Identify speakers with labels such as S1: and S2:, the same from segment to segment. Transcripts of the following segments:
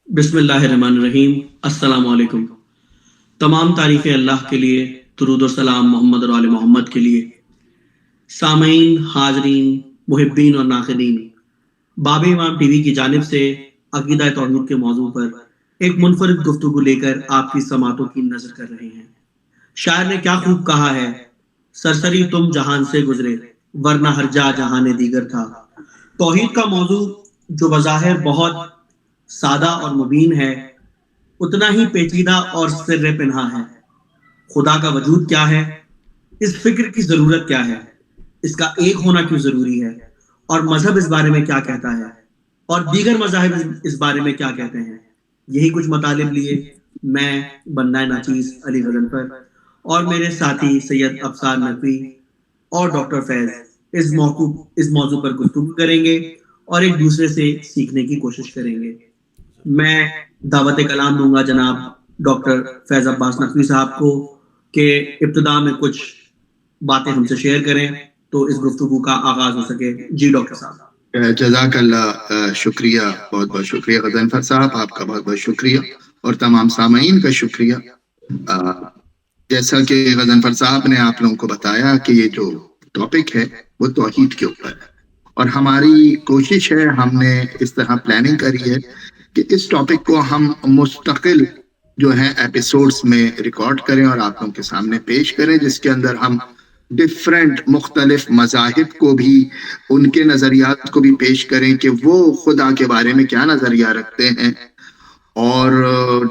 S1: بسم اللہ الرحمن الرحیم۔ السلام علیکم۔ تمام تعریفیں اللہ کے لیے، درود و سلام محمد اور آل محمد کے لیے۔ سامعین، حاضرین، محبین اور ناقدین، باب امام ٹی وی کی جانب سے عقیدہ توحید کے موضوع پر ایک منفرد گفتگو لے کر آپ کی سماعتوں کی نظر کر رہے ہیں۔ شاعر نے کیا خوب کہا ہے، سرسری تم جہان سے گزرے ورنہ ہر جا جہان دیگر تھا۔ توحید کا موضوع جو بظاہر بہت سادہ اور مبین ہے، اتنا ہی پیچیدہ اور سر پنہا ہے۔ خدا کا وجود کیا ہے، اس فکر کی ضرورت کیا ہے، اس کا ایک ہونا کیوں ضروری ہے، اور مذہب اس بارے میں کیا کہتا ہے، اور دیگر مذاہب اس بارے میں کیا کہتے ہیں۔ یہی کچھ مطالب لیے میں بندہ ناچیز علی غضنفر اور میرے ساتھی سید ابصار نقوی اور ڈاکٹر فیض اس موضوع پر گفتگو کریں گے اور ایک دوسرے سے سیکھنے کی کوشش کریں گے۔ میں دعوت کلام دوں گا جناب ڈاکٹر فیض عباس نقوی صاحب کو کہ ابتدا میں کچھ باتیں ہم سے شیئر کریں تو اس گفتگو کا آغاز ہو سکے۔ جی ڈاکٹر صاحب۔
S2: جزاک اللہ، شکریہ، بہت بہت شکریہ غضنفر صاحب، آپ کا بہت بہت شکریہ اور تمام سامعین کا شکریہ۔ جیسا کہ غضنفر صاحب نے آپ لوگوں کو بتایا کہ یہ جو ٹاپک ہے وہ توحید کے اوپر ہے، اور ہماری کوشش ہے، ہم نے اس طرح پلاننگ کری ہے کہ اس ٹاپک کو ہم مستقل جو ہے ایپیسوڈز میں ریکارڈ کریں اور آپ لوگوں کے سامنے پیش کریں، جس کے اندر ہم ڈفرینٹ مختلف مذاہب کو بھی، ان کے نظریات کو بھی پیش کریں کہ وہ خدا کے بارے میں کیا نظریہ رکھتے ہیں، اور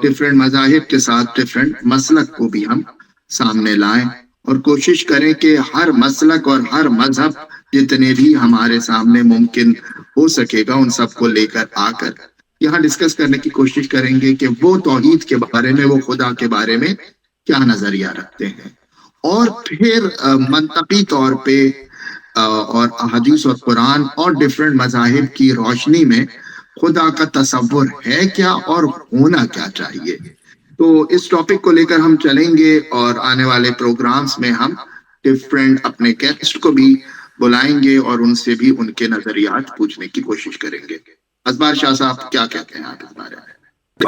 S2: ڈفرینٹ مذاہب کے ساتھ ڈفرینٹ مسلک کو بھی ہم سامنے لائیں، اور کوشش کریں کہ ہر مسلک اور ہر مذہب جتنے بھی ہمارے سامنے ممکن ہو سکے گا ان سب کو لے کر آ کر یہاں ڈسکس کرنے کی کوشش کریں گے کہ وہ توحید کے بارے میں، وہ خدا کے بارے میں کیا نظریہ رکھتے ہیں، اور پھر منطقی طور پہ اور احادیث اور قرآن اور ڈفرینٹ مذاہب کی روشنی میں خدا کا تصور ہے کیا اور ہونا کیا چاہیے۔ تو اس ٹاپک کو لے کر ہم چلیں گے، اور آنے والے پروگرامز میں ہم ڈفرینٹ اپنے گیسٹ کو بھی بلائیں گے اور ان سے بھی ان کے نظریات پوچھنے کی کوشش کریں گے۔ اصبار شاہ صاحب کیا کہتے ہیں آپ اس بارے میں؟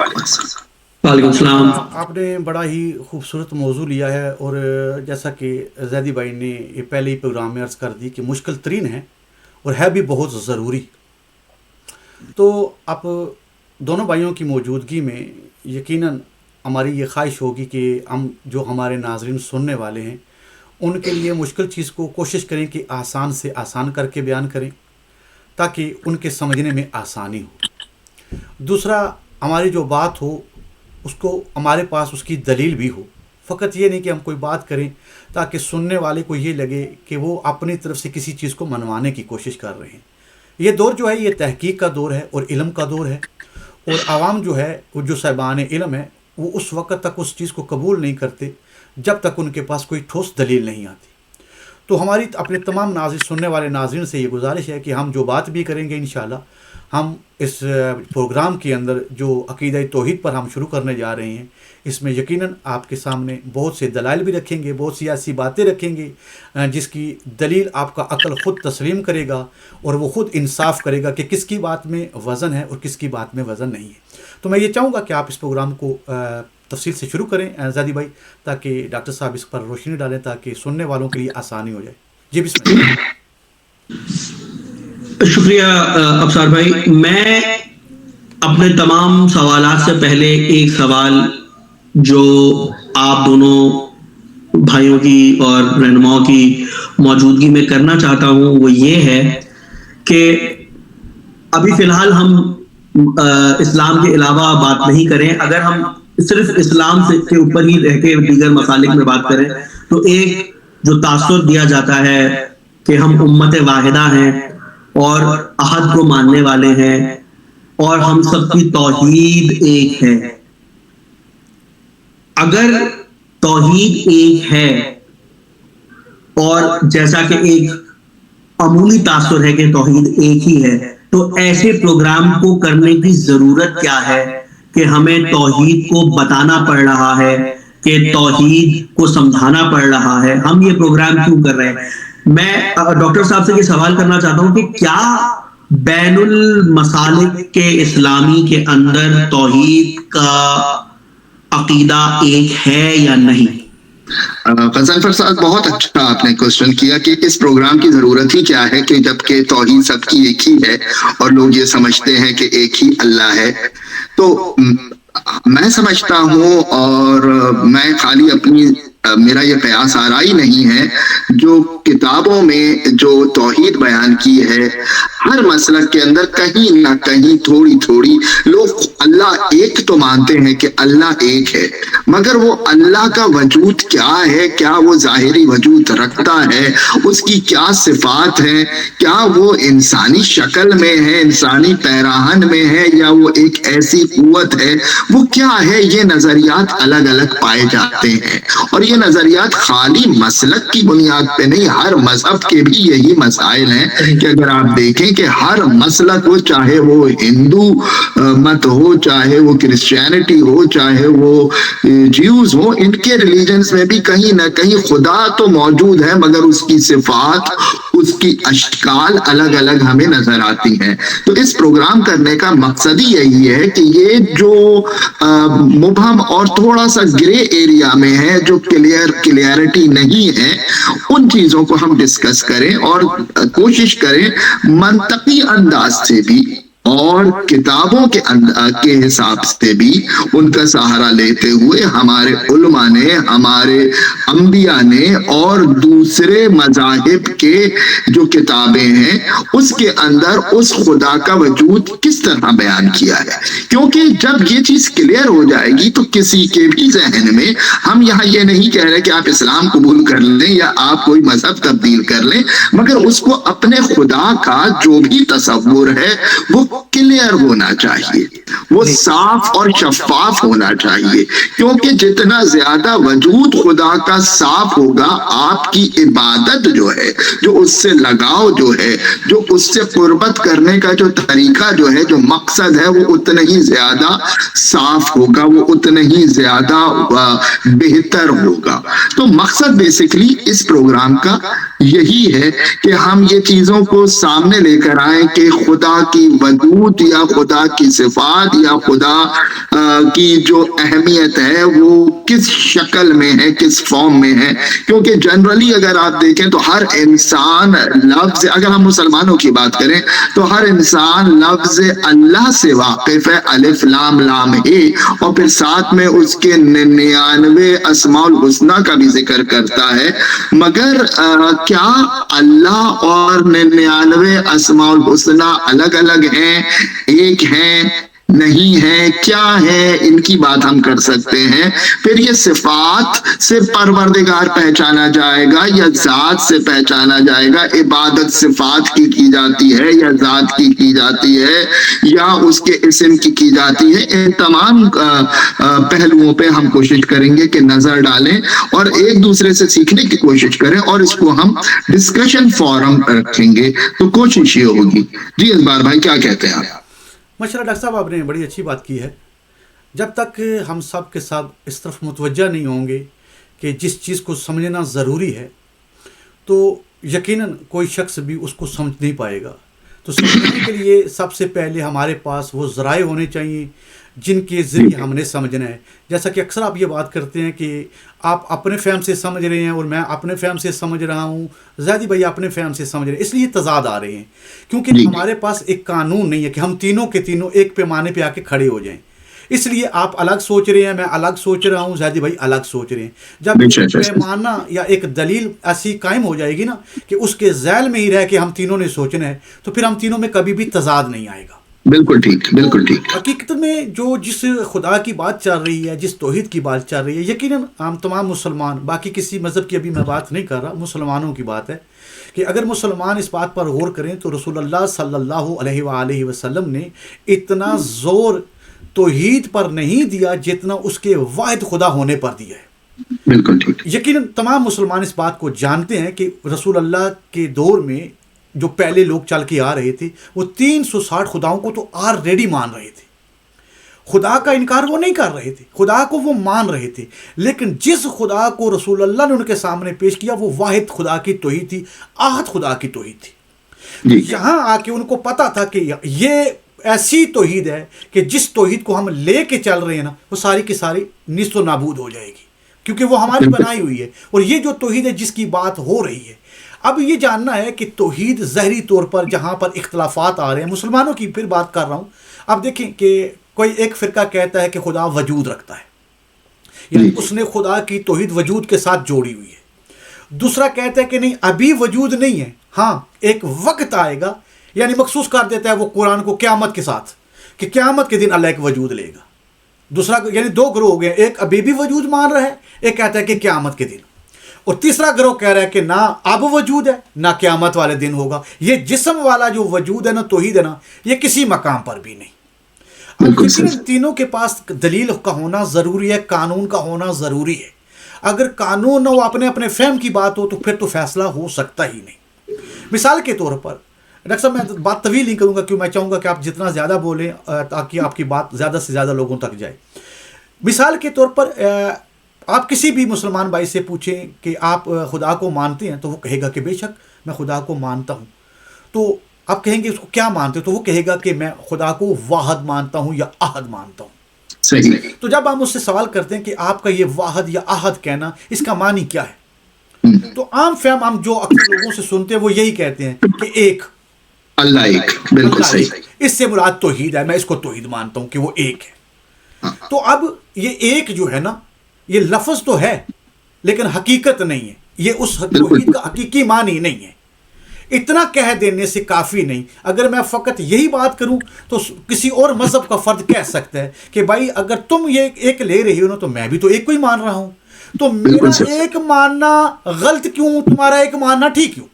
S1: وعلیکم السلام۔
S3: آپ نے بڑا ہی خوبصورت موضوع لیا ہے، اور جیسا کہ زیدی بھائی نے یہ پہلے ہی پروگرام میں عرض کر دی کہ مشکل ترین ہے اور ہے بھی بہت ضروری۔ تو اب دونوں بھائیوں کی موجودگی میں یقیناً ہماری یہ خواہش ہوگی کہ ہم جو ہمارے ناظرین سننے والے ہیں ان کے لیے مشکل چیز کو کوشش کریں کہ آسان سے آسان کر کے بیان کریں تاکہ ان کے سمجھنے میں آسانی ہو۔ دوسرا، ہماری جو بات ہو اس کو ہمارے پاس اس کی دلیل بھی ہو، فقط یہ نہیں کہ ہم کوئی بات کریں تاکہ سننے والے کو یہ لگے کہ وہ اپنی طرف سے کسی چیز کو منوانے کی کوشش کر رہے ہیں۔ یہ دور جو ہے یہ تحقیق کا دور ہے اور علم کا دور ہے، اور عوام جو ہے، وہ جو صاحبان علم ہے، وہ اس وقت تک اس چیز کو قبول نہیں کرتے جب تک ان کے پاس کوئی ٹھوس دلیل نہیں آتی۔ تو ہماری اپنے تمام ناظرین، سننے والے ناظرین سے یہ گزارش ہے کہ ہم جو بات بھی کریں گے انشاءاللہ، ہم اس پروگرام کے اندر جو عقیدہ توحید پر ہم شروع کرنے جا رہے ہیں، اس میں یقیناً آپ کے سامنے بہت سے دلائل بھی رکھیں گے، بہت سی ایسی باتیں رکھیں گے جس کی دلیل آپ کا عقل خود تسلیم کرے گا، اور وہ خود انصاف کرے گا کہ کس کی بات میں وزن ہے اور کس کی بات میں وزن نہیں ہے۔ تو میں یہ چاہوں گا کہ آپ اس پروگرام کو تفصیل سے شروع کریں زیدی بھائی، تاکہ ڈاکٹر صاحب اس پر روشنی ڈالیں تاکہ سننے والوں کے لیے آسانی ہو جائے۔ جی بسم اللہ۔
S1: شکریہ ابصار بھائی۔ میں اپنے تمام سوالات سے پہلے ایک سوال جو آپ دونوں بھائیوں کی اور رہنماؤں کی موجودگی میں کرنا چاہتا ہوں، وہ یہ ہے کہ ابھی فی الحال ہم اسلام کے علاوہ بات نہیں کریں۔ اگر ہم صرف اسلام کے اوپر ہی رہ کے دیگر مسالک میں بات کریں تو ایک جو تاثر دیا جاتا ہے کہ ہم امت واحدہ ہیں اور احد کو ماننے والے ہیں اور ہم سب کی توحید ایک ہے۔ اگر توحید ایک ہے اور جیسا کہ ایک عمومی تاثر ہے کہ توحید ایک ہی ہے، تو ایسے پروگرام کو کرنے کی ضرورت کیا ہے کہ ہمیں توحید کو بتانا پڑ رہا ہے، کہ توحید کو سمجھانا پڑ رہا ہے؟ ہم یہ پروگرام کیوں کر رہے ہیں؟ میں ڈاکٹر صاحب سے یہ سوال کرنا چاہتا ہوں کہ کیا بین المسالک کے اسلامی کے اندر توحید کا عقیدہ ایک ہے یا نہیں؟
S2: غضنفر صاحب بہت اچھا آپ نے کوشچن کیا کہ اس پروگرام کی ضرورت ہی کیا ہے کہ جبکہ توحید سب کی ایک ہی ہے اور لوگ یہ سمجھتے ہیں کہ ایک ہی اللہ ہے. تو میں سمجھتا ہوں اور میں خالی اپنی میرا یہ قیاس آرائی نہیں ہے، جو کتابوں میں جو توحید بیان کی ہے ہر مسلک کے اندر کہیں نہ کہیں تھوڑی تھوڑی لوگ اللہ ایک تو مانتے ہیں کہ اللہ ایک ہے، مگر وہ اللہ کا وجود کیا ہے، کیا وہ ظاہری وجود رکھتا ہے، اس کی کیا صفات ہیں، کیا وہ انسانی شکل میں ہے، انسانی پیراہن میں ہے، یا وہ ایک ایسی قوت ہے، وہ کیا ہے، یہ نظریات الگ الگ پائے جاتے ہیں. اور یہ نظریات خالی مسلک کی بنیاد پہ نہیں، ہر مذہب کے بھی یہی مسائل ہیں کہ اگر آپ دیکھیں کہ ہر مسلک ہو، چاہے وہ ہندو مت ہو، چاہے وہ کرسچینٹی ہو، چاہے وہ جیوز ہو، ان کے ریلیجنز میں بھی کہیں نہ کہیں خدا تو موجود ہے، مگر اس کی صفات، اس کی اشکال الگ الگ ہمیں نظر آتی ہیں. تو اس پروگرام کرنے کا مقصد ہی یہی ہے کہ یہ جو مبہم اور تھوڑا سا گرے ایریا میں ہے، جو کلیئرٹی نہیں ہے، ان چیزوں کو ہم ڈسکس کریں اور کوشش کریں منطقی انداز سے بھی اور کتابوں کے حساب سے بھی ان کا سہارا لیتے ہوئے ہمارے علماء نے، ہمارے انبیاء نے اور دوسرے مذاہب کے جو کتابیں ہیں اس کے اندر اس خدا کا وجود کس طرح بیان کیا ہے. کیونکہ جب یہ چیز کلیئر ہو جائے گی تو کسی کے بھی ذہن میں، ہم یہاں یہ نہیں کہہ رہے کہ آپ اسلام قبول کر لیں یا آپ کوئی مذہب تبدیل کر لیں، مگر اس کو اپنے خدا کا جو بھی تصور ہے وہ کلیئر ہونا چاہیے، وہ صاف اور شفاف ہونا چاہیے. کیونکہ جتنا زیادہ وجود خدا کا صاف ہوگا، آپ کی عبادت جو ہے، جو اس سے لگاؤ جو ہے، جو اس سے قربت کرنے کا جو طریقہ جو ہے، جو مقصد ہے، وہ اتنا ہی زیادہ صاف ہوگا، وہ اتنا ہی زیادہ بہتر ہوگا. تو مقصد بیسیکلی اس پروگرام کا یہی ہے کہ ہم یہ چیزوں کو سامنے لے کر آئیں کہ خدا کی وجود یا خدا کی صفات یا خدا کی جو اہمیت ہے وہ کس شکل میں ہے، کس فارم میں ہے. کیونکہ جنرلی اگر آپ دیکھیں تو ہر انسان لفظ، اگر ہم مسلمانوں کی بات کریں تو ہر انسان لفظ اللہ سے واقف ہے، الف لام لام ہے، اور پھر ساتھ میں اس کے 99 اسماء الحسنی کا بھی ذکر کرتا ہے. مگر کیا اللہ اور 99 اسماء الحسنی الگ الگ ہیں، ایک ہیں، نہیں ہے، کیا ہے، ان کی بات ہم کر سکتے ہیں. پھر یہ صفات سے پروردگار پہچانا جائے گا یا ذات سے پہچانا جائے گا، عبادت صفات کی جاتی ہے یا ذات کی جاتی ہے یا اس کے اسم کی جاتی ہے. ان تمام پہلوؤں پہ ہم کوشش کریں گے کہ نظر ڈالیں اور ایک دوسرے سے سیکھنے کی کوشش کریں، اور اس کو ہم ڈسکشن فورم رکھیں گے. تو کوشش یہ ہوگی. جی اخبار بھائی کیا کہتے ہیں آپ؟
S3: ماشاء اللہ ڈاکٹر صاحب، آپ نے بڑی اچھی بات کی ہے. جب تک ہم سب کے ساتھ اس طرف متوجہ نہیں ہوں گے کہ جس چیز کو سمجھنا ضروری ہے تو یقیناً کوئی شخص بھی اس کو سمجھ نہیں پائے گا. تو سمجھنے کے لیے سب سے پہلے ہمارے پاس وہ ذرائع ہونے چاہیے جن کے ذریعے ہم نے سمجھنا ہے. جیسا کہ اکثر آپ یہ بات کرتے ہیں کہ آپ اپنے فہم سے سمجھ رہے ہیں اور میں اپنے فہم سے سمجھ رہا ہوں، زیادی بھائی اپنے فہم سے سمجھ رہے ہیں، اس لیے تضاد آ رہے ہیں. کیونکہ ہمارے پاس ایک قانون نہیں ہے کہ ہم تینوں کے تینوں ایک پیمانے پہ آ کے کھڑے ہو جائیں. اس لیے آپ الگ سوچ رہے ہیں، میں الگ سوچ رہا ہوں، زیادی بھائی الگ سوچ رہے ہیں. جب ایک پیمانہ یا ایک دلیل ایسی قائم ہو جائے گی نا کہ اس کے ذیل میں ہی رہ کے ہم تینوں نے سوچنا ہے، تو پھر ہم تینوں میں کبھی بھی تضاد نہیں آئے گا.
S2: بالکل ٹھیک، بالکل ٹھیک.
S3: حقیقت میں جس خدا کی بات چل رہی ہے، جس توحید کی بات چل رہی ہے، یقیناً ہم تمام مسلمان، باقی کسی مذہب کی ابھی میں بات نہیں کر رہا، مسلمانوں کی بات ہے کہ اگر مسلمان اس بات پر غور کریں تو رسول اللہ صلی اللہ علیہ وآلہ وسلم نے اتنا زور توحید پر نہیں دیا جتنا اس کے واحد خدا ہونے پر دیا ہے.
S2: بالکل ٹھیک.
S3: یقیناً تمام مسلمان اس بات کو جانتے ہیں کہ رسول اللہ کے دور میں جو پہلے لوگ چل کے آ رہے تھے وہ 360 خداؤں کو تو آلریڈی مان رہے تھے. خدا کا انکار وہ نہیں کر رہے تھے، خدا کو وہ مان رہے تھے. لیکن جس خدا کو رسول اللہ نے ان کے سامنے پیش کیا وہ واحد خدا کی توحید تھی، احد خدا کی توحید تھی. یہاں آ کے ان کو پتا تھا کہ یہ ایسی توحید ہے کہ جس توحید کو ہم لے کے چل رہے ہیں نا وہ ساری کی ساری نیست و نابود ہو جائے گی، کیونکہ وہ ہماری بنائی ہوئی ہے. اور یہ جو توحید ہے جس کی بات ہو رہی ہے، اب یہ جاننا ہے کہ توحید ظاہری طور پر جہاں پر اختلافات آ رہے ہیں، مسلمانوں کی پھر بات کر رہا ہوں. اب دیکھیں کہ کوئی ایک فرقہ کہتا ہے کہ خدا وجود رکھتا ہے، یعنی اس نے خدا کی توحید وجود کے ساتھ جوڑی ہوئی ہے. دوسرا کہتا ہے کہ نہیں، ابھی وجود نہیں ہے، ہاں ایک وقت آئے گا، یعنی مخصوص کر دیتا ہے وہ قرآن کو قیامت کے ساتھ کہ قیامت کے دن اللہ ایک وجود لے گا. دوسرا یعنی دو گروہ ہو گئے، ایک ابھی بھی وجود مان رہا ہے، ایک کہتا ہے کہ قیامت کے دن، اور تیسرا گروہ کہہ رہا ہے کہ نہ اب وجود ہے نہ قیامت والے دن ہوگا. یہ جسم والا جو وجود ہے نا، توحید ہے نا، یہ کسی مقام پر بھی نہیں. لیکن تینوں کے پاس دلیل کا ہونا ضروری ہے، قانون کا ہونا ضروری ہے. اگر قانون نہ ہو، اپنے اپنے فہم کی بات ہو، تو پھر تو فیصلہ ہو سکتا ہی نہیں. مثال کے طور پر ڈاکٹر صاحب، میں بات طویل نہیں کروں گا کیوں میں چاہوں گا کہ آپ جتنا زیادہ بولیں تاکہ آپ کی بات زیادہ سے زیادہ لوگوں تک جائے. مثال کے طور پر آپ کسی بھی مسلمان بھائی سے پوچھیں کہ آپ خدا کو مانتے ہیں، تو وہ کہے گا کہ بے شک میں خدا کو مانتا ہوں. تو آپ کہیں گے اس کو کیا مانتے ہو، تو وہ کہے گا کہ میں خدا کو واحد مانتا ہوں یا احد مانتا ہوں.
S2: صحیح.
S3: تو جب ہم اس سے سوال کرتے ہیں کہ آپ کا یہ واحد یا احد کہنا اس کا معنی کیا ہے، تو عام فہم ہم جو اکثر لوگوں سے سنتے ہیں وہ یہی کہتے ہیں کہ ایک
S2: اللہ ایک. بالکل صحیح.
S3: اس سے مراد توحید ہے، میں اس کو توحید مانتا ہوں کہ وہ ایک ہے. تو اب یہ ایک جو ہے نا، یہ لفظ تو ہے لیکن حقیقت نہیں ہے، یہ اس توحید کا حقیقی معنی نہیں ہے. اتنا کہہ دینے سے کافی نہیں. اگر میں فقط یہی بات کروں تو کسی اور مذہب کا فرد کہہ سکتا ہے کہ بھائی اگر تم یہ ایک لے رہی ہو نا، تو میں بھی تو ایک کو ہی مان رہا ہوں، تو میرا ایک ماننا غلط کیوں، تمہارا ایک ماننا ٹھیک کیوں؟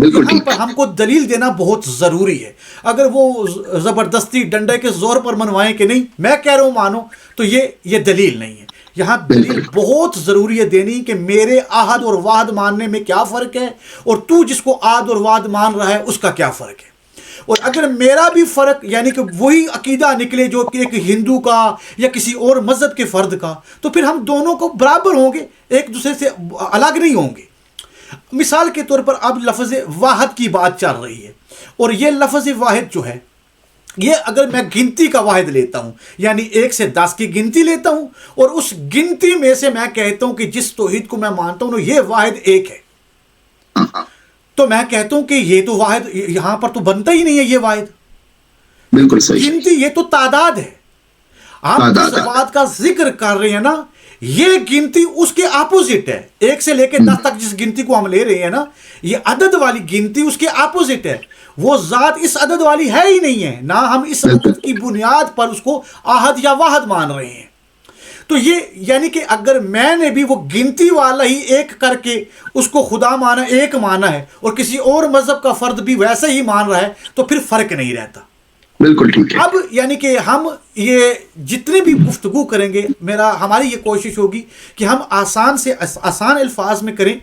S3: یہاں پر ہم کو دلیل دینا بہت ضروری ہے. اگر وہ زبردستی ڈنڈے کے زور پر منوائیں کہ نہیں میں کہہ رہا ہوں مانو، تو یہ دلیل نہیں ہے. یہاں دلیل بہت ضروری ہے دینی کہ میرے احد اور واحد ماننے میں کیا فرق ہے، اور تو جس کو احد اور واحد مان رہا ہے اس کا کیا فرق ہے. اور اگر میرا بھی فرق یعنی کہ وہی عقیدہ نکلے جو کہ ایک ہندو کا یا کسی اور مذہب کے فرد کا، تو پھر ہم دونوں کو برابر ہوں گے، ایک دوسرے سے الگ نہیں ہوں گے. مثال کے طور پر اب لفظ واحد کی بات چل رہی ہے، اور یہ لفظ واحد جو ہے، یہ اگر میں گنتی کا واحد لیتا ہوں، یعنی 1 سے 10 کی گنتی لیتا ہوں، اور اس گنتی میں سے میں کہتا ہوں کہ جس توحید کو میں مانتا ہوں یہ واحد ایک ہے، تو میں کہتا ہوں کہ یہ تو واحد یہاں پر تو بنتا ہی نہیں ہے. یہ واحد
S2: بالکل صحیح.
S3: گنتی یہ تو تعداد ہے. آپ جس بات کا ذکر کر رہے ہیں نا، یہ گنتی اس کے اپوزٹ ہے. 1 سے لے کے 10 تک جس گنتی کو ہم لے رہے ہیں نا، یہ عدد والی گنتی اس کے اپوزٹ ہے. وہ ذات اس عدد والی ہے ہی نہیں ہے، نہ ہم اس عدد کی بنیاد پر اس کو احد یا واحد مان رہے ہیں. تو یہ یعنی کہ اگر میں نے بھی وہ گنتی والا ہی ایک کر کے اس کو خدا مانا، ایک مانا ہے، اور کسی اور مذہب کا فرد بھی ویسے ہی مان رہا ہے، تو پھر فرق نہیں رہتا.
S2: بالکل ٹھیک ہے.
S3: اب یعنی کہ ہم یہ جتنے بھی گفتگو کریں گے، ہماری یہ کوشش ہوگی کہ ہم آسان سے آسان الفاظ میں کریں،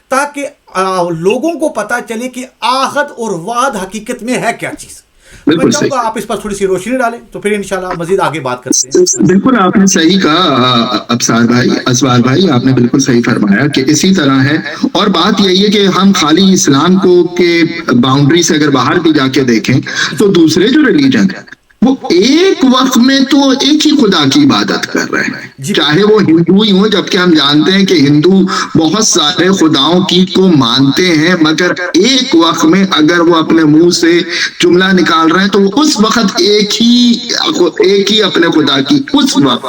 S3: تاکہ لوگوں کو پتہ چلے کہ احد اور واحد حقیقت میں ہے کیا چیز. میں چاہوں گا آپ اس پر تھوڑی سی روشنی ڈالیں، تو پھر انشاءاللہ مزید آگے بات کرتے ہیں.
S2: بالکل آپ نے صحیح کہا اسوار بھائی، آپ نے بالکل صحیح فرمایا کہ اسی طرح ہے. اور بات یہی ہے کہ ہم خالی اسلام کو کے باؤنڈری سے اگر باہر بھی جا کے دیکھیں تو دوسرے جو ریلیجن ہے وہ ایک وقت میں تو ایک ہی خدا کی عبادت کر رہے ہیں، چاہے وہ ہندو ہی ہوں، جبکہ ہم جانتے ہیں کہ ہندو بہت سارے خداؤں کی کو مانتے ہیں، مگر ایک وقت میں اگر وہ اپنے منہ سے جملہ نکال رہے ہیں تو وہ اس وقت ایک ہی اپنے خدا کی اس وقت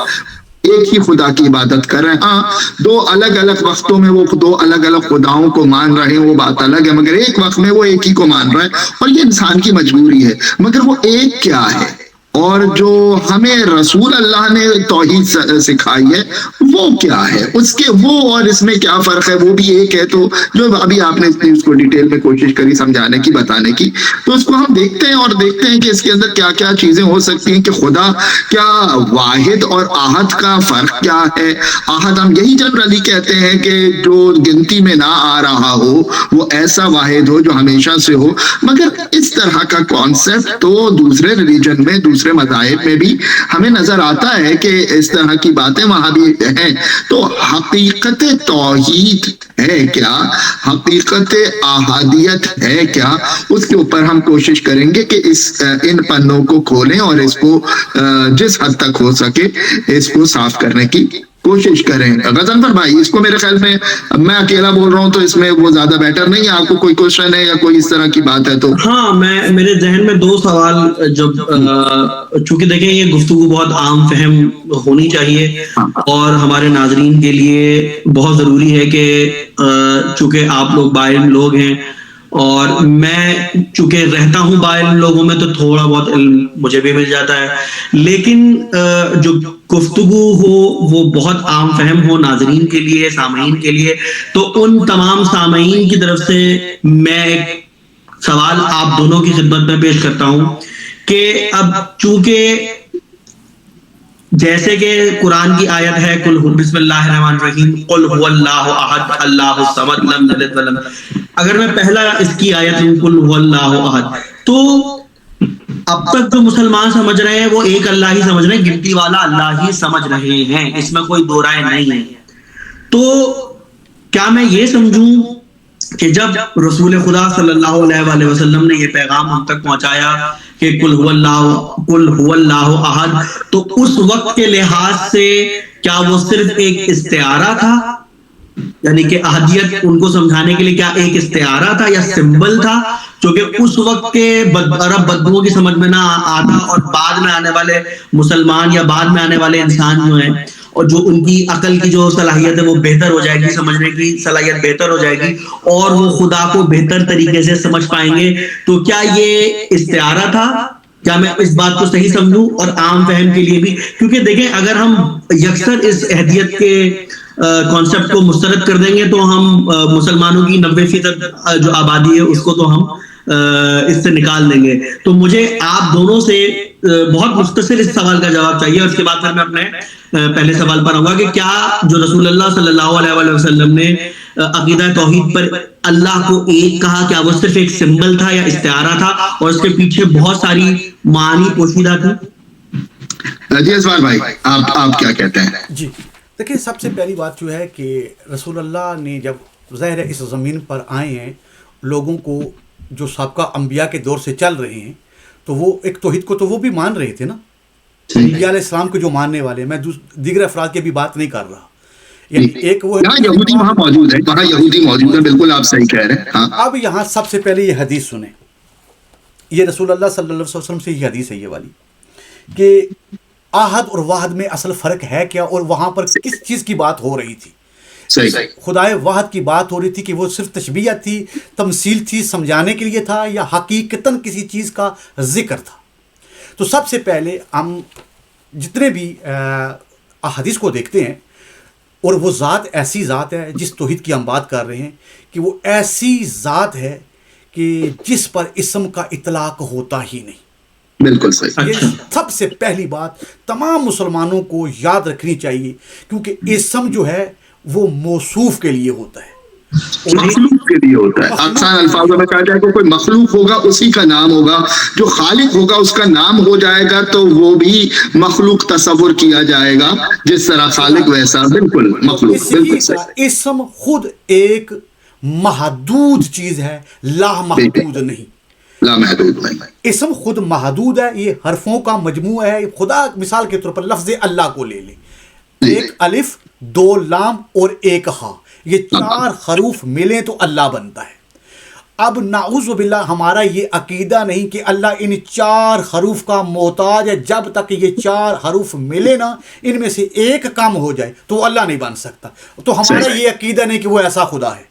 S2: ایک ہی خدا کی عبادت کر رہے ہیں. ہاں 2 الگ الگ وقتوں میں وہ 2 الگ الگ خداؤں کو مان رہے ہیں، وہ بات الگ ہے، مگر ایک وقت میں وہ ایک ہی کو مان رہے ہیں. اور یہ انسان کی مجبوری ہے، مگر وہ ایک کیا ہے، اور جو ہمیں رسول اللہ نے توحید سکھائی ہے وہ کیا ہے، اس کے وہ اور اس میں کیا فرق ہے، وہ بھی ایک ہے. تو جو ابھی آپ نے اس کو ڈیٹیل میں کوشش کری سمجھانے کی، بتانے کی، تو اس کو ہم دیکھتے ہیں کہ اس کے اندر کیا کیا چیزیں ہو سکتی ہیں. کہ خدا کیا واحد اور احد کا فرق کیا ہے. احد ہم یہی جنرلی کہتے ہیں کہ جو گنتی میں نہ آ رہا ہو، وہ ایسا واحد ہو جو ہمیشہ سے ہو، مگر اس طرح کا کانسیپٹ تو دوسرے ریلیجن میں دوسرے دوسرے مذاہب میں بھی ہمیں نظر آتا ہے کہ اس طرح کی باتیں وہاں بھی ہیں. تو حقیقت توحید ہے کیا, حقیقت احادیت ہے کیا, اس کے اوپر ہم کوشش کریں گے کہ ان پنوں کو کھولیں اور اس کو جس حد تک ہو سکے اس کو صاف کرنے کی کوشش کریں. غضنفر بھائی, اس کو میرے خیال میں اکیلا بول رہا ہوں تو اس میں وہ زیادہ بیٹر نہیں ہے. آپ کو کوئی کوشچن ہے یا کوئی اس طرح کی بات ہے تو؟
S1: ہاں, میرے ذہن میں 2 سوال, جب چونکہ دیکھیں یہ گفتگو بہت عام فہم ہونی چاہیے اور ہمارے ناظرین کے لیے بہت ضروری ہے کہ چونکہ آپ لوگ باعلم لوگ ہیں اور میں چونکہ رہتا ہوں باعلم لوگوں میں تو تھوڑا بہت علم مجھے بھی مل جاتا ہے, لیکن جو گفتگو ہو وہ بہت عام فہم ہو ناظرین کے لیے, سامعین کے لیے. تو ان تمام سامعین کی طرف سے میں ایک سوال آپ دونوں کی خدمت میں پیش کرتا ہوں کہ اب چونکہ جیسے کہ قرآن کی آیت ہے قل بسم اللہ الرحمن الرحیم قل هو اللہ احد اللہ الصمد لم یلد ولم, اگر میں پہلا اس کی آیت لوں قل هو اللہ احد, تو اب تک جو مسلمان سمجھ رہے ہیں وہ ایک اللہ ہی سمجھ رہے ہیں, گنتی والا اللہ ہی سمجھ رہے ہیں, اس میں کوئی دو رائے نہیں ہے. تو کیا میں یہ سمجھوں کہ جب رسول خدا صلی اللہ علیہ وآلہ وسلم نے یہ پیغام ہم تک پہنچایا کہ قل هو اللہ احد, تو اس وقت کے لحاظ سے کیا وہ صرف ایک استعارہ تھا, یعنی کہ احدیت ان کو سمجھانے کے لیے کیا ایک استعارہ تھا یا سمبل تھا, کیونکہ اس وقت کے عرب بدوؤں کی سمجھ میں نہ آتا اور بعد میں آنے والے مسلمان یا بعد میں آنے والے انسان جو ہیں اور جو ان کی عقل کی جو صلاحیت ہے وہ بہتر ہو جائے گی, سمجھنے کی صلاحیت بہتر ہو جائے گی اور وہ خدا کو بہتر طریقے سے سمجھ پائیں گے. تو کیا یہ استعارہ تھا, کیا میں اس بات کو صحیح سمجھوں اور عام فہم کے لیے بھی, کیونکہ دیکھیں اگر ہم یکسر اس احدیت کے کانسیپٹ کو مسترد کر دیں گے تو ہم مسلمانوں کی 90% جو آبادی ہے اس کو تو ہم اس سے نکال دیں گے. تو مجھے آپ دونوں سے بہت مختصر اس سوال کا جواب چاہیے اور اس کے بعد پھر میں اپنے پہلے سوال پر آؤں گا کہ کیا جو رسول اللہ صلی اللہ علیہ وآلہ وسلم نے عقیدہ توحید پر اللہ کو ایک کہا, کیا وہ صرف ایک سمبل تھا یا استعارہ تھا اور اس کے پیچھے بہت ساری معانی پوشیدہ تھی؟
S2: جی اسوار بھائی, آپ کیا کہتے ہیں؟
S3: جی دیکھیں, سب سے پہلی بات جو ہے کہ رسول اللہ نے جب ظاہر اس زمین پر آئے ہیں, لوگوں کو جو سابقہ انبیاء کے دور سے چل رہے ہیں تو وہ ایک توحید کو تو وہ بھی مان رہے تھے نا, انبیاء علیہ السلام کو جو ماننے والے, میں دیگر افراد کی بھی بات نہیں کر رہا, یعنی ایک وہ
S2: یہودی وہاں موجود ہے, وہاں یہودی موجود ہے, بالکل آپ صحیح کہہ رہے ہیں.
S3: اب یہاں سب سے پہلے یہ حدیث سنیں, یہ رسول اللہ صلی اللہ علیہ وسلم سے یہ حدیث ہے یہ والی کہ آحد اور واحد میں اصل فرق ہے کیا اور وہاں پر کس چیز کی بات ہو رہی تھی. خدائے واحد کی بات ہو رہی تھی کہ وہ صرف تشبیہ تھی, تمثیل تھی, سمجھانے کے لیے تھا, یا حقیقتاً کسی چیز کا ذکر تھا. تو سب سے پہلے ہم جتنے بھی احادیث کو دیکھتے ہیں اور وہ ذات ایسی ذات ہے جس توحید کی ہم بات کر رہے ہیں کہ وہ ایسی ذات ہے کہ جس پر اسم کا اطلاق ہوتا ہی نہیں.
S2: بالکل صحیح.
S3: یہ سب سے پہلی بات تمام مسلمانوں کو یاد رکھنی چاہیے, کیونکہ اسم جو ہے وہ موصوف کے لیے ہوتا ہے,
S2: مخلوق کے لیے ہوتا ہے. آسان الفاظوں میں کہا جائے کہ کوئی مخلوق ہوگا اسی کا نام ہوگا, جو خالق ہوگا اس کا نام ہو جائے گا تو وہ بھی مخلوق تصور کیا جائے گا, جس طرح خالق ویسا بالکل مخلوق. بالکل صحیح.
S3: اسم خود ایک محدود چیز ہے, لامحدود نہیں.
S2: لامحدود نہیں.
S3: اسم خود محدود ہے, یہ حرفوں کا مجموعہ ہے. خدا مثال کے طور پر لفظ اللہ کو لے لیں, ایک الف, 2 لام اور 1 ہا, یہ 4 حروف ملیں تو اللہ بنتا ہے. اب نعوذ باللہ ہمارا یہ عقیدہ نہیں کہ اللہ ان 4 حروف کا محتاج ہے, جب تک یہ 4 حروف ملے نا ان میں سے ایک کم ہو جائے تو اللہ نہیں بن سکتا. تو ہمارا یہ عقیدہ نہیں کہ وہ ایسا خدا ہے.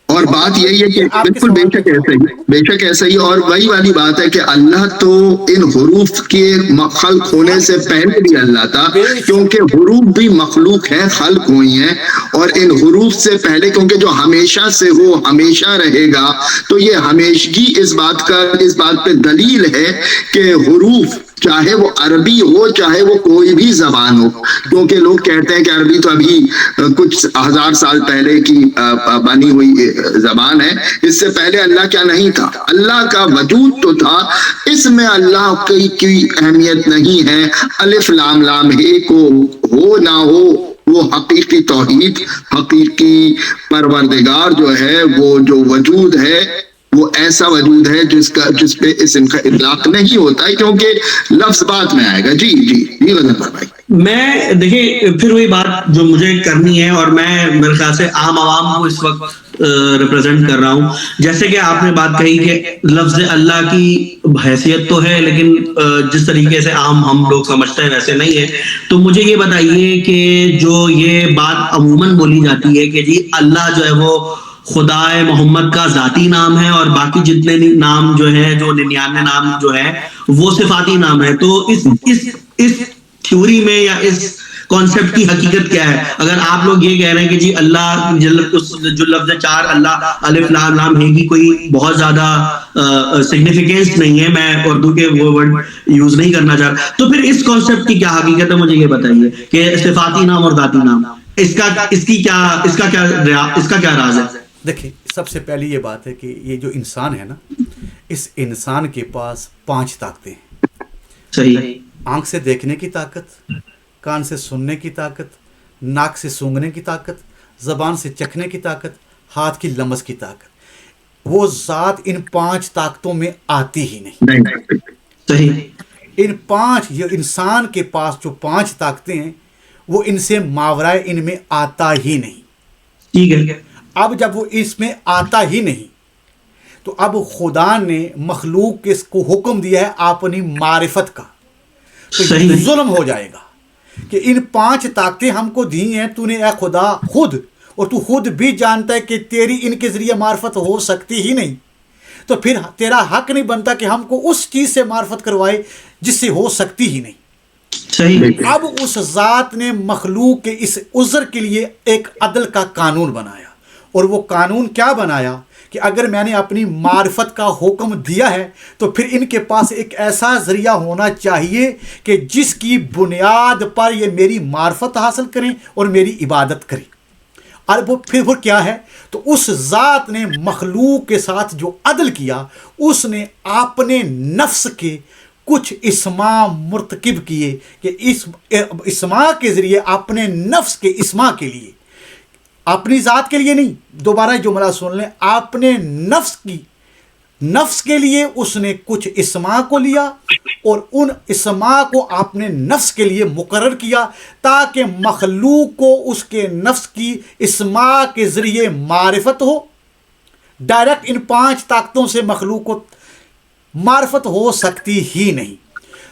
S2: اور بات یہی ہے کہ بالکل بے شک ایسا ہی. اور وہی والی بات ہے کہ اللہ تو ان حروف کے خلق ہونے سے پہلے بھی اللہ تھا, کیونکہ حروف بھی مخلوق ہیں, خلق ہوئی ہیں. اور ان حروف سے پہلے کیونکہ جو ہمیشہ سے وہ ہمیشہ رہے گا, تو یہ ہمیشگی اس بات پہ دلیل ہے کہ حروف چاہے وہ عربی ہو چاہے وہ کوئی بھی زبان ہو، کیونکہ لوگ کہتے ہیں کہ عربی تو ابھی کچھ ہزار سال پہلے کی بنی ہوئی زبان ہے، اس سے پہلے اللہ کیا نہیں تھا، اللہ کا وجود تو تھا، اس میں اللہ کی اہمیت نہیں ہے، الف لام لام ہے کو ہو نہ ہو، وہ حقیقی توحید، حقیقی پروردگار جو ہے، وہ جو وجود ہے وہ ایسا وجود ہے جس پہ اسم کا اطلاق نہیں ہوتا ہے، کیونکہ لفظ بعد میں آئے گا۔ جی غضنفر بھائی،
S1: میں دیکھیں پھر وہی بات جو مجھے کرنی ہے، اور میں میرے خیال سے عام عوام کو اس وقت ریپرزینٹ کر رہا ہوں، جیسے کہ آپ نے بات کہی کہ لفظ اللہ کی حیثیت تو ہے، لیکن جس طریقے سے عام ہم لوگ سمجھتے ہیں ویسے نہیں ہے۔ تو مجھے یہ بتائیے کہ جو یہ بات عموماً بولی جاتی ہے کہ جی اللہ جو ہے وہ خدا محمد کا ذاتی نام ہے، اور باقی جتنے نام جو ہیں، جو 99 نام جو ہے وہ صفاتی نام ہے، تو اس تھیوری میں یا اس کانسیپٹ کی حقیقت کیا ہے؟ اگر آپ لوگ یہ کہہ رہے ہیں کہ جی اللہ جو لفظ 4 اللہ الف لام لام ہے کی کوئی بہت زیادہ سگنیفیکینس نہیں ہے، میں اردو کے وہ ورڈ یوز نہیں کرنا چاہ رہا، تو پھر اس کانسیپٹ کی کیا حقیقت ہے؟ مجھے یہ بتائیے کہ صفاتی نام اور ذاتی نام اس کا کیا راز ہے؟
S3: دیکھیں، سب سے پہلی یہ بات ہے کہ یہ جو انسان ہے نا، اس انسان کے پاس 5 طاقتیں ہیں۔
S1: صحیح۔
S3: آنکھ سے دیکھنے کی طاقت، کان سے سننے کی طاقت، ناک سے سونگھنے کی طاقت، زبان سے چکھنے کی طاقت، ہاتھ کی لمس کی طاقت۔ وہ ذات ان 5 طاقتوں میں آتی ہی نہیں۔
S1: صحیح۔
S3: ان 5 یہ انسان کے پاس جو 5 طاقتیں ہیں وہ ان سے ماورائے ان میں آتا ہی نہیں۔
S1: ٹھیک ہے۔
S3: اب جب وہ اس میں آتا ہی نہیں تو اب خدا نے مخلوق کے اس کو حکم دیا ہے اپنی معرفت کا، تو یہ ظلم ہو جائے گا کہ ان 5 طاقتیں ہم کو دی ہیں، تو نے اے خدا خود، اور تو خود بھی جانتا ہے کہ تیری ان کے ذریعے معرفت ہو سکتی ہی نہیں، تو پھر تیرا حق نہیں بنتا کہ ہم کو اس چیز سے معرفت کروائے جس سے ہو سکتی ہی نہیں۔
S1: صحیح۔
S3: اب اس ذات نے مخلوق کے اس عذر کے لیے ایک عدل کا قانون بنایا، اور وہ قانون کیا بنایا کہ اگر میں نے اپنی معرفت کا حکم دیا ہے تو پھر ان کے پاس ایک ایسا ذریعہ ہونا چاہیے کہ جس کی بنیاد پر یہ میری معرفت حاصل کریں اور میری عبادت کریں۔ اور پھر کیا ہے؟ تو اس ذات نے مخلوق کے ساتھ جو عدل کیا، اس نے اپنے نفس کے کچھ اسما مرتکب کیے کہ اس اسما کے ذریعے اپنے نفس کے اسما کے لیے، اپنی ذات کے لیے نہیں، دوبارہ جملہ سن لیں، اپنے نفس کے لیے اس نے کچھ اسما کو لیا اور ان اسما کو اپنے نفس کے لیے مقرر کیا تاکہ مخلوق کو اس کے نفس کی اسما کے ذریعے معرفت ہو۔ ڈائریکٹ ان 5 طاقتوں سے مخلوق کو معرفت ہو سکتی ہی نہیں،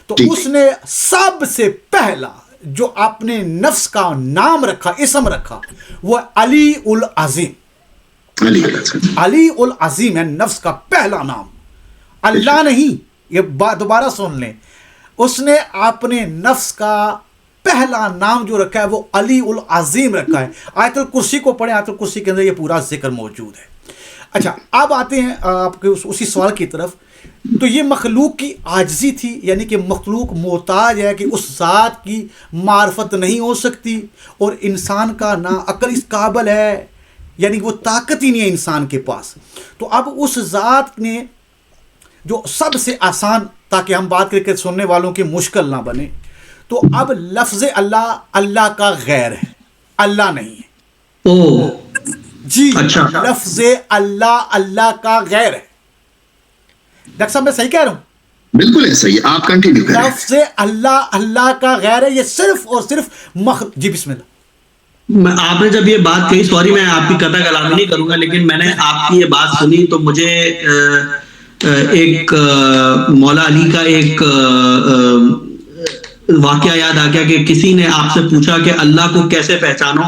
S3: تو اس نے سب سے پہلا جو اپنے نفس کا نام رکھا، اسم رکھا، وہ علی العظیم۔ علی العظیم ہے نفس کا پہلا نام، اللہ نہیں۔ یہ دوبارہ سن لیں، اس نے اپنے نفس کا پہلا نام جو رکھا ہے وہ علی العظیم رکھا ہے۔ آیت الکرسی کو پڑھیں، آیت الکرسی کے اندر یہ پورا ذکر موجود ہے۔ اچھا، اب آتے ہیں آپ کے اسی سوال کی طرف۔ تو یہ مخلوق کی عاجزی تھی، یعنی کہ مخلوق محتاج ہے کہ اس ذات کی معرفت نہیں ہو سکتی، اور انسان کا نہ عقل اس قابل ہے، یعنی وہ طاقت ہی نہیں ہے انسان کے پاس۔ تو اب اس ذات نے جو سب سے آسان، تاکہ ہم بات کر کے سننے والوں کی مشکل نہ بنے، تو اب لفظ اللہ اللہ کا غیر ہے، اللہ نہیں ہے۔ جی، لفظ اللہ اللہ کا غیر ہے۔ ڈاکٹر صاحب میں صحیح کہہ رہا ہوں؟
S2: بالکل ایسا ہی، آپ کنٹینیو کریں۔
S3: لفظ اللہ اللہ کا غیر ہے، یہ صرف اور صرف جی بسم اللہ۔
S1: آپ نے جب یہ بات کہی، سوری میں آپ کی قطع کلامی نہیں کروں گا، لیکن میں نے آپ کی یہ بات سنی تو مجھے ایک مولا علی کا ایک واقعہ یاد آ گیا کہ کسی نے آپ سے پوچھا کہ اللہ کو کیسے پہچانو،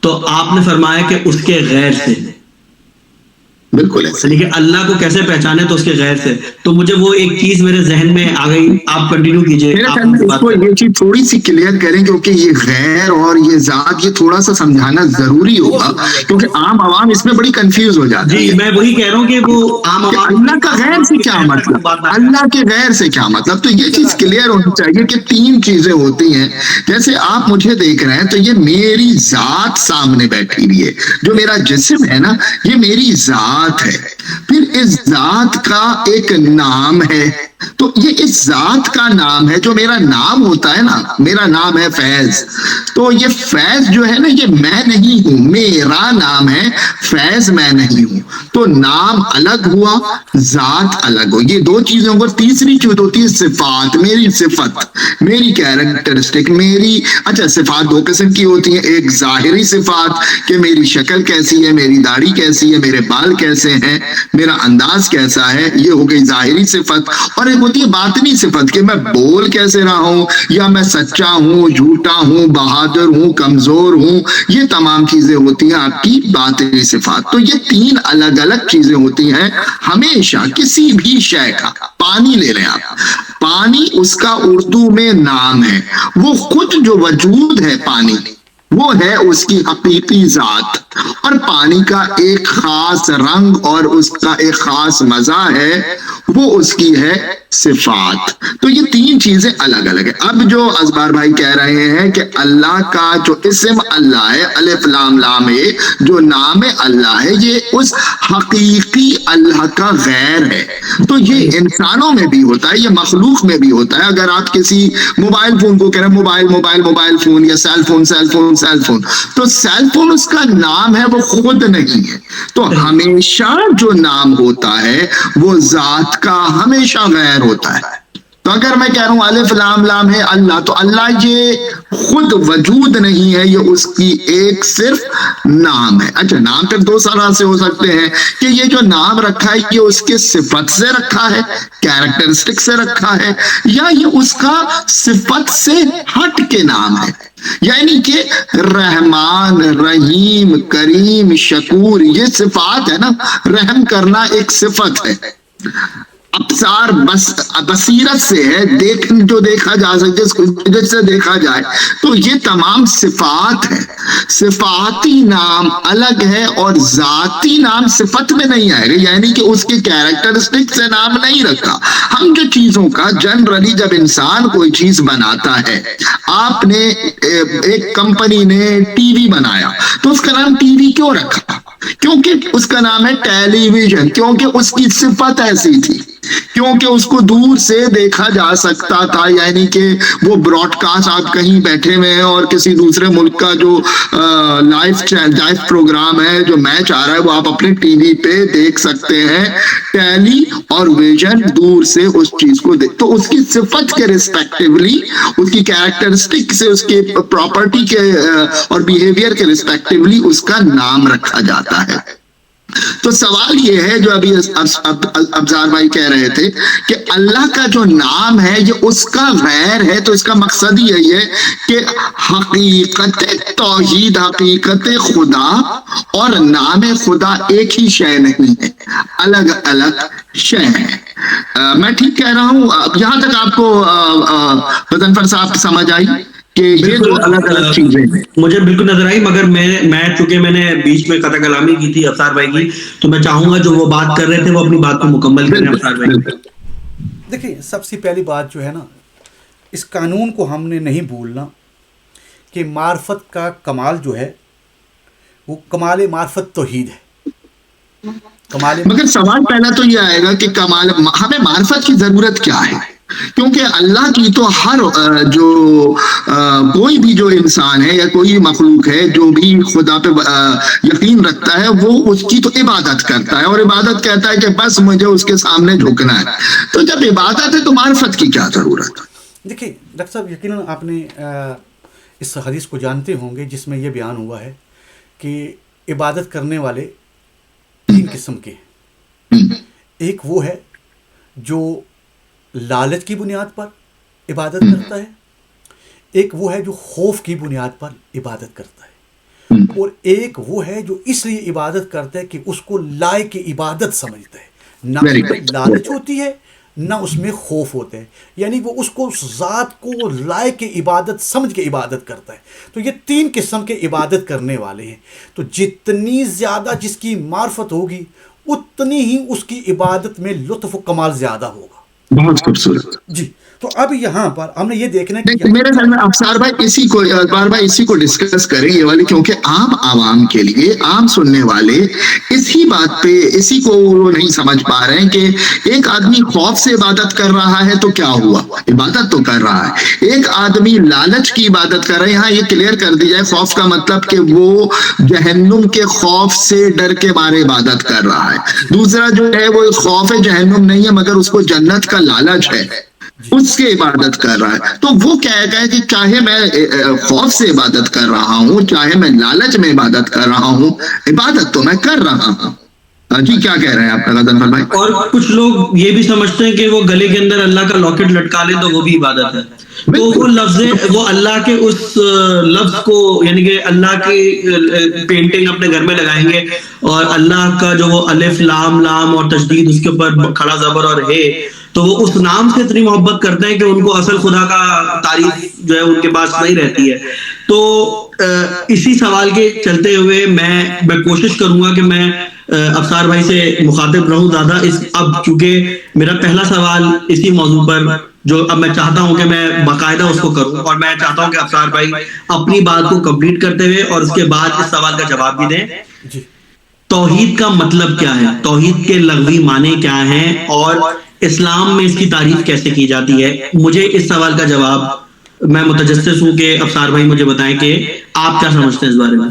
S1: تو آپ نے فرمایا کہ اس کے غیر سے۔
S2: بالکل ایسا
S1: لیکن اللہ کو کیسے پہچانے تو اس کے غیر سے. تو مجھے وہ ایک چیز میرے ذہن میں آ گئی, آپ کنٹینیو کیجئے.
S2: میرا خیال میں اس کو یہ چیز تھوڑی سی کلیئر کریں, کیونکہ یہ غیر اور یہ ذات یہ تھوڑا سا سمجھانا ضروری ہوگا, کیونکہ عام عوام اس میں بڑی کنفیوز ہو جاتی
S1: جی
S2: ہے.
S1: میں وہی کہہ رہا ہوں کہ وہ عام
S2: کہ اللہ کا غیر سے کیا مطلب, اللہ کے غیر سے کیا مطلب, تو یہ چیز کلیئر ہونی چاہیے کہ تین چیزیں ہوتی ہیں. جیسے آپ مجھے دیکھ رہے ہیں تو یہ میری ذات سامنے بیٹھی ہوئی ہے, جو میرا جسم ہے نا یہ میری ذات ہے. پھر اس ذات کا ایک نام ہے, تو یہ اس ذات کا نام ہے. جو میرا نام ہوتا ہے نا, میرا نام ہے فیض, تو یہ فیض جو ہے نا یہ میں نہیں ہوں, میرا نام ہے فیض, میں نہیں ہوں. تو نام الگ ہوا, ذات الگ ہو, یہ دو چیزوں کو. تیسری چیز ہوتی ہے صفات, میری صفت, میری کیریکٹرسٹک, میری. اچھا صفات دو قسم کی ہوتی ہیں, ایک ظاہری صفات کہ میری شکل کیسی ہے, میری داڑھی کیسی ہے, میرے بال کیسے ہیں, میرا انداز کیسا ہے, یہ ہو گئی ظاہری صفت. اور ایک ہوتی ہے باطنی صفت کہ میں بول کیسے رہا ہوں, یا میں سچا ہوں, جھوٹا ہوں, بہادر ہوں, کمزور ہوں. یہ تمام چیزیں ہوتی ہیں آپ کی باطنی صفات. تو یہ تین الگ الگ چیزیں ہوتی ہیں ہمیشہ کسی بھی شے کا. پانی لے لیں آپ, پانی اس کا اردو میں نام ہے, وہ خود جو وجود ہے پانی وہ ہے اس کی حقیقی ذات. اور پانی کا ایک خاص رنگ اور اس کا ایک خاص مزہ ہے, وہ اس کی ہے صفات. تو یہ تین چیزیں الگ الگ ہیں. اب جو ازبار بھائی کہہ رہے ہیں کہ اللہ کا جو اسم اللہ ہے, الف لام لام ہے, جو نام اللہ ہے, یہ اس حقیقی اللہ کا غیر ہے. تو یہ انسانوں میں بھی ہوتا ہے, یہ مخلوق میں بھی ہوتا ہے. اگر آپ کسی موبائل فون کو کہہ رہے ہیں موبائل موبائل موبائل فون, یا cell phone cell phone cell phone, تو سیل فون اس کا نام ہے, وہ خود نہیں ہے. تو ہمیشہ جو نام ہوتا ہے وہ ذات کا ہمیشہ غیر ہوتا ہے. تو اگر میں کہہ رہا ہوں الف لام لام ہے اللہ, تو اللہ یہ خود وجود نہیں ہے, یہ اس کی ایک صرف نام ہے. اچھا نام پھر دو طرح سے ہو سکتے ہیں کہ یہ جو نام رکھا ہے یہ اس کے صفت سے رکھا ہے, کیریکٹرسٹک سے رکھا ہے, یا یہ اس کا صفت سے ہٹ کے نام ہے. یعنی کہ رحمان, رحیم, کریم, شکور, یہ صفات ہے نا. رحم کرنا ایک صفت ہے, ابصار بصیرت سے ہے, جو دیکھا جا سکے, جس سے دیکھا جائے. تو یہ تمام صفات ہیں. صفاتی نام الگ ہے اور ذاتی نام صفت میں نہیں آئے گا, یعنی کہ اس کے کیریکٹرسٹک سے نام نہیں رکھا. ہم جو چیزوں کا جنرلی جب انسان کوئی چیز بناتا ہے, آپ نے ایک کمپنی نے ٹی وی بنایا, تو اس کا نام ٹی وی کیوں رکھا؟ کیونکہ اس کا نام ہے ٹیلی ویژن, کیونکہ اس کی صفت ایسی تھی, کیونکہ اس کو دور سے دیکھا جا سکتا تھا. یعنی کہ وہ براڈ کاسٹ, آپ کہیں بیٹھے ہوئے ہیں اور کسی دوسرے ملک کا جو لائیو پروگرام ہے, جو میچ آ رہا ہے, وہ آپ اپنے ٹی وی پہ دیکھ سکتے ہیں. ٹیلی اور ویژن دور سے اس چیز کو دیکھ, تو اس کی صفت کے ریسپیکٹیولی, اس کی کیریکٹرسٹک سے, اس کے پراپرٹی کے اور بیہیویئر کے ریسپیکٹیولی اس کا نام رکھا جاتا ہے. تو سوال یہ ہے جو ابھی ابزار بھائی کہہ رہے تھے کہ اللہ کا جو نام ہے یہ اس کا غیر ہے. تو اس کا مقصد یہی ہے کہ حقیقت توحید, حقیقت خدا اور نام خدا ایک ہی شے نہیں ہے, الگ الگ شے ہے. میں ٹھیک کہہ رہا ہوں؟ یہاں تک آپ کو غضنفر صاحب سمجھ آئی کہ یہ جو الگ الگ چیزیں ہیں؟
S1: مجھے بالکل نظر آئی, مگر میں چونکہ میں نے بیچ میں قطع کلامی کی تھی افسار بھائی کی, تو میں چاہوں گا جو وہ بات کر رہے تھے وہ اپنی بات کو مکمل کریں افسار بھائی.
S3: دیکھیں سب سے پہلی بات جو ہے نا, اس قانون کو ہم نے نہیں بھولنا کہ معرفت کا کمال جو ہے وہ کمال معرفت توحید ہے.
S2: مگر سوال پہلا تو یہ آئے گا کہ کمال, ہمیں معرفت کی ضرورت کیا ہے؟ کیونکہ اللہ کی تو ہر جو کوئی بھی جو انسان ہے یا کوئی مخلوق ہے جو بھی خدا پہ یقین رکھتا ہے, وہ اس کی تو عبادت کرتا ہے, اور عبادت کہتا ہے کہ بس مجھے اس کے سامنے جھکنا ہے. تو جب عبادت ہے تو معرفت کی کیا ضرورت ہے؟
S3: دیکھیں ڈاکٹر صاحب, یقیناً آپ نے اس حدیث کو جانتے ہوں گے جس میں یہ بیان ہوا ہے کہ عبادت کرنے والے تین قسم کے ہیں. ایک وہ ہے جو لالچ کی بنیاد پر عبادت کرتا ہے, ایک وہ ہے جو خوف کی بنیاد پر عبادت کرتا ہے, اور ایک وہ ہے جو اس لیے عبادت کرتا ہے کہ اس کو لائق عبادت سمجھتا ہے، نہ
S2: Very
S3: اس میں
S2: good.
S3: لالچ ہوتی ہے نہ اس میں خوف ہوتا ہے، یعنی وہ اس کو، اس ذات کو لائق عبادت سمجھ کے عبادت کرتا ہے۔ تو یہ تین قسم کے عبادت کرنے والے ہیں۔ تو جتنی زیادہ جس کی معرفت ہوگی اتنی ہی اس کی عبادت میں لطف و کمال زیادہ ہوگا۔
S2: بہت خوبصورت۔
S3: جی، تو اب یہاں پر ہم نے یہ دیکھنا ہے کہ
S2: نہیں، میرے خیال میں افسار بھائی اسی کو ڈسکس کریں یہ والی، کیونکہ عام عوام کے لیے، عام سننے والے اسی بات پہ، اسی کو وہ نہیں سمجھ پا رہے ہیں کہ ایک آدمی خوف سے عبادت کر رہا ہے تو کیا ہوا، عبادت تو کر رہا ہے۔ ایک آدمی لالچ کی عبادت کر رہا ہے، یہاں یہ کلیئر کر دی جائے، خوف کا مطلب کہ وہ جہنم کے خوف سے ڈر کے مارے عبادت کر رہا ہے۔ دوسرا جو ہے وہ خوف جہنم نہیں ہے مگر اس کو جنت کا لالچ ہے، اس کی عبادت کر رہا ہے۔ تو وہ کہے گا کہ چاہے میں خوف سے عبادت کر رہا ہوں، چاہے میں لالچ میں عبادت کر رہا ہوں، عبادت تو میں کر رہا ہوں۔ جی کیا کہہ رہے ہیں آپ غضنفر بھائی؟
S1: اور کچھ لوگ یہ بھی سمجھتے ہیں کہ وہ گلے کے اندر اللہ کا لاکٹ لٹکا لے تو وہ بھی عبادت ہے۔ تو وہ لفظ، وہ اللہ کے اس لفظ کو، یعنی کہ اللہ کی پینٹنگ اپنے گھر میں لگائیں گے اور اللہ کا جو وہ الف لام لام اور تشدید اس کے اوپر کھڑا زبر اور ہے، تو وہ اس نام سے اتنی محبت کرتے ہیں کہ ان کو اصل خدا کا تعریف جو ہے ان کے پاس نہیں رہتی ہے۔ تو اسی سوال کے چلتے ہوئے میں کوشش کروں گا کہ میں افسار بھائی سے مخاطب رہوں زیادہ، اب چونکہ میرا پہلا سوال اسی موضوع پر، جو اب میں چاہتا ہوں کہ میں باقاعدہ اس کو کروں، اور میں چاہتا ہوں کہ افسار بھائی اپنی بات کو کمپلیٹ کرتے ہوئے اور اس کے بعد اس سوال کا جواب بھی دیں۔
S3: جی،
S1: توحید کا مطلب کیا ہے، توحید کے لغوی معنی کیا ہیں، اور اسلام میں اس کی تعریف کیسے کی جاتی ہے؟ مجھے اس سوال کا جواب، میں متجسس ہوں کہ افسار بھائی مجھے بتائیں کہ آپ کیا سمجھتے ہیں اس بارے میں۔